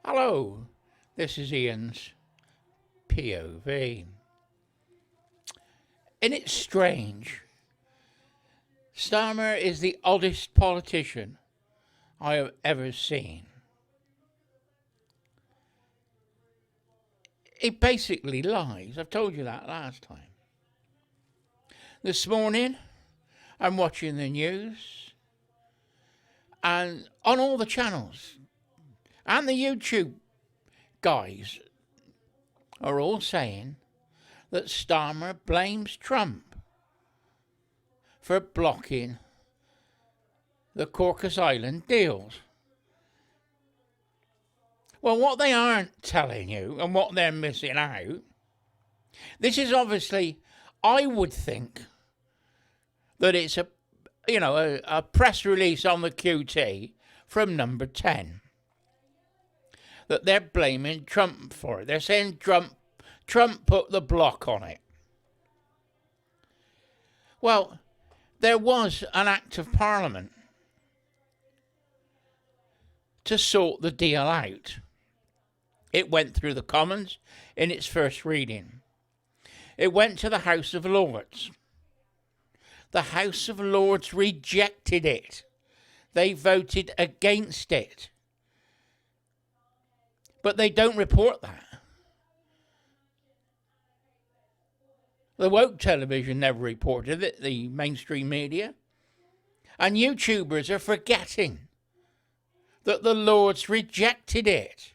Hello, this is Ian's POV. And it's strange. Starmer is the oddest politician I have ever seen. He basically lies. I've told you that last time. This morning, I'm watching the news, and on all the channels, and the YouTube guys are all saying that Starmer blames Trump for blocking the Caucasus Island deals. Well, what they aren't telling you and what they're missing out, this is obviously, I would think, that it's a press release on the QT from number 10. That they're blaming Trump for it. They're saying Trump put the block on it. Well, there was an act of Parliament to sort the deal out. It went through the Commons in its first reading. It went to the House of Lords. The House of Lords rejected it. They voted against it. But they don't report that. The woke television never reported it, the mainstream media. And YouTubers are forgetting that the Lords rejected it.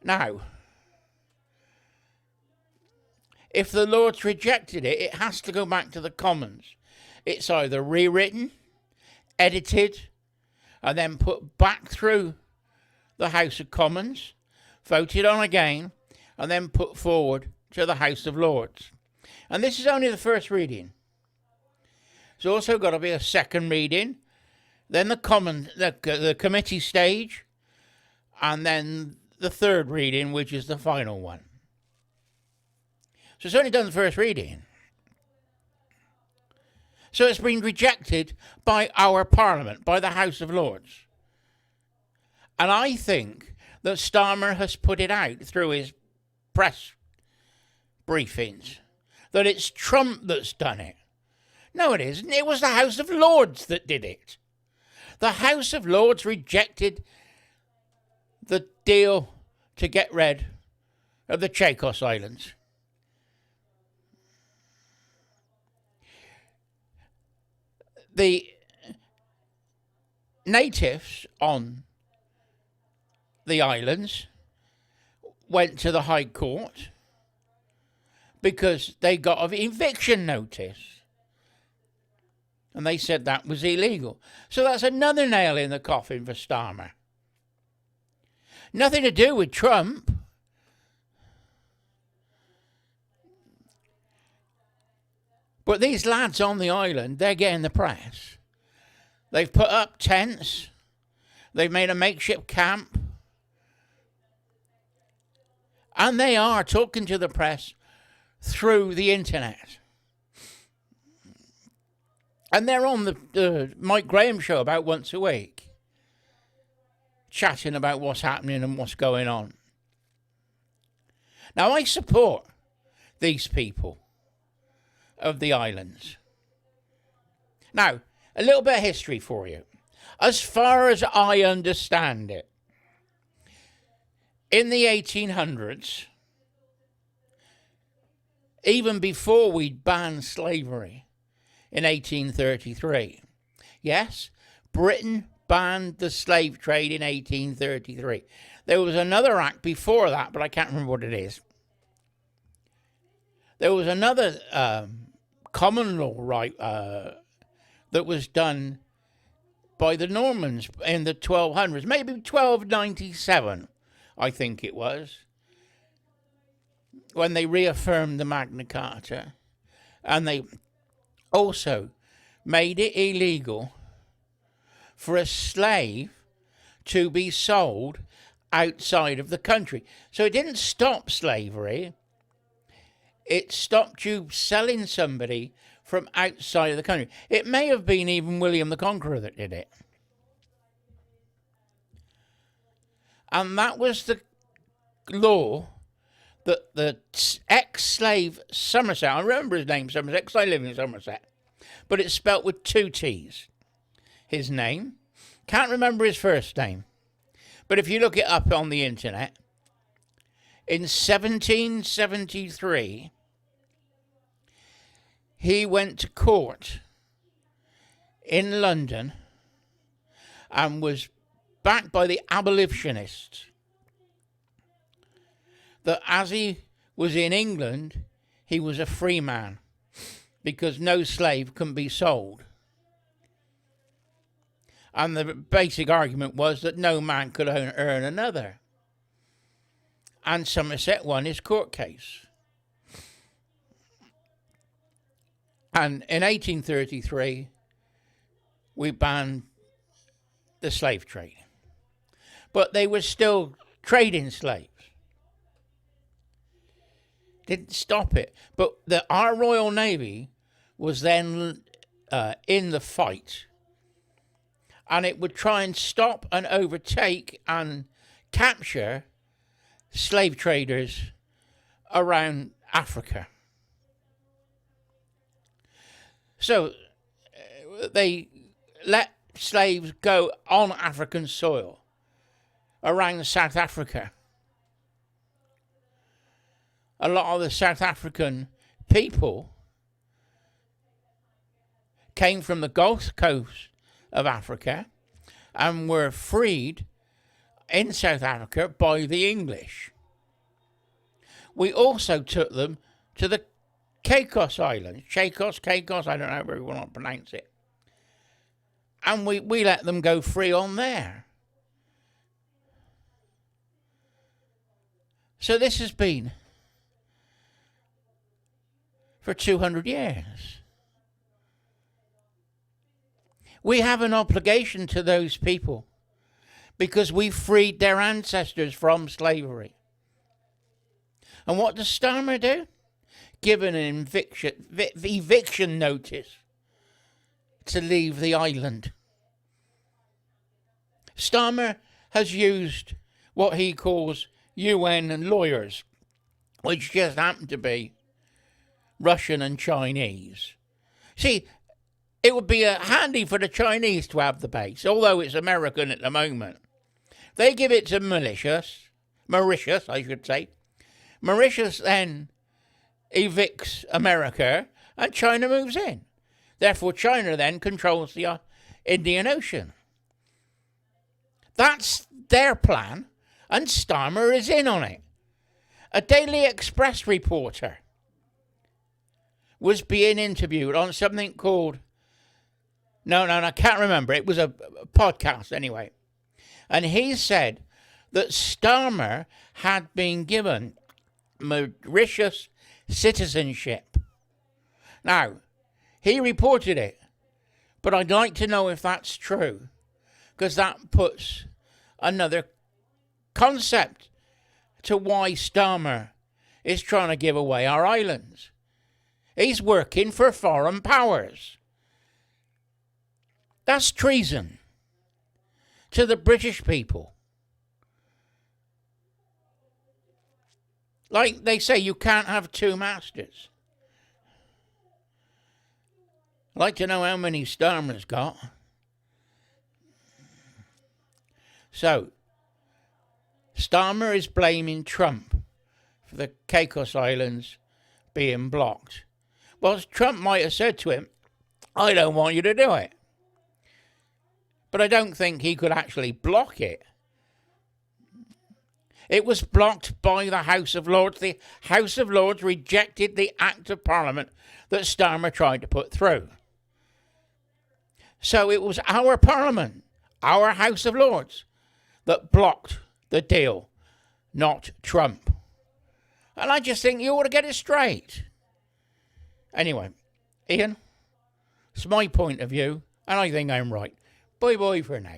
Now, if the Lords rejected it, it has to go back to the Commons. It's either rewritten, edited, and then put back through the House of Commons, voted on again, and then put forward to the House of Lords. And this is only the first reading. There's also got to be a second reading, then the committee stage, and then the third reading, which is the final one. So it's only done the first reading. So it's been rejected by our Parliament, by the House of Lords. And I think that Starmer has put it out through his press briefings that it's Trump that's done it. No, it isn't. It was the House of Lords that did it. The House of Lords rejected the deal to get rid of the Caucasus Islands. The natives on the islands went to the High Court because they got an eviction notice. And they said that was illegal. So that's another nail in the coffin for Starmer. Nothing to do with Trump. But these lads on the island, they're getting the press. They've put up tents. They've made a makeshift camp. And they are talking to the press through the internet. And they're on the Mike Graham show about once a week, chatting about what's happening and what's going on. Now, I support these people of the islands. Now, a little bit of history for you. As far as I understand it, in the 1800s, even before we'd banned slavery in 1833, yes, Britain banned the slave trade in 1833. There was another act before that, but I can't remember what it is. There was another common law right that was done by the Normans in the 1200s, maybe 1297, I think it was, when they reaffirmed the Magna Carta, and they also made it illegal for a slave to be sold outside of the country. So it didn't stop slavery. It stopped you selling somebody from outside of the country. It may have been even William the Conqueror that did it. And that was the law that the ex-slave Somerset, I remember his name, Somerset, because I live in Somerset, but it's spelt with 2 T's. His name. Can't remember his first name. But if you look it up on the internet, in 1773, he went to court in London and was backed by the abolitionists that as he was in England, he was a free man because no slave can be sold. And the basic argument was that no man could earn another. And Somerset won his court case. And in 1833, we banned the slave trade. But they were still trading slaves. Didn't stop it. But our Royal Navy was then in the fight. And it would try and stop and overtake and capture slave traders around Africa. So they let slaves go on African soil around South Africa. A lot of the South African people came from the Gulf Coast of Africa and were freed in South Africa by the English. We also took them to the Caicos Islands. Caicos, I don't know very well how to pronounce it. And we let them go free on there. So this has been for 200 years. We have an obligation to those people because we freed their ancestors from slavery. And what does Starmer do? Give an eviction notice to leave the island. Starmer has used what he calls UN lawyers, which just happen to be Russian and Chinese. See, it would be handy for the Chinese to have the base, although it's American at the moment. They give it to Mauritius, I should say. Mauritius then evicts America, and China moves in. Therefore, China then controls the Indian Ocean. That's their plan, and Starmer is in on it. A Daily Express reporter was being interviewed on something called... No, I can't remember. It was a podcast anyway. And he said that Starmer had been given Mauritius citizenship. Now, he reported it, but I'd like to know if that's true, because that puts another concept to why Starmer is trying to give away our islands. He's working for foreign powers. That's treason to the British people. Like they say, you can't have 2 masters. I'd like to know how many Starmer's got. So, Starmer is blaming Trump for the Caicos Islands being blocked. Well, Trump might have said to him, I don't want you to do it. But I don't think he could actually block it. It was blocked by the House of Lords. The House of Lords rejected the Act of Parliament that Starmer tried to put through. So it was our Parliament, our House of Lords, that blocked the deal, not Trump. And I just think you ought to get it straight. Anyway, Ian, it's my point of view, and I think I'm right. Bye-bye for now.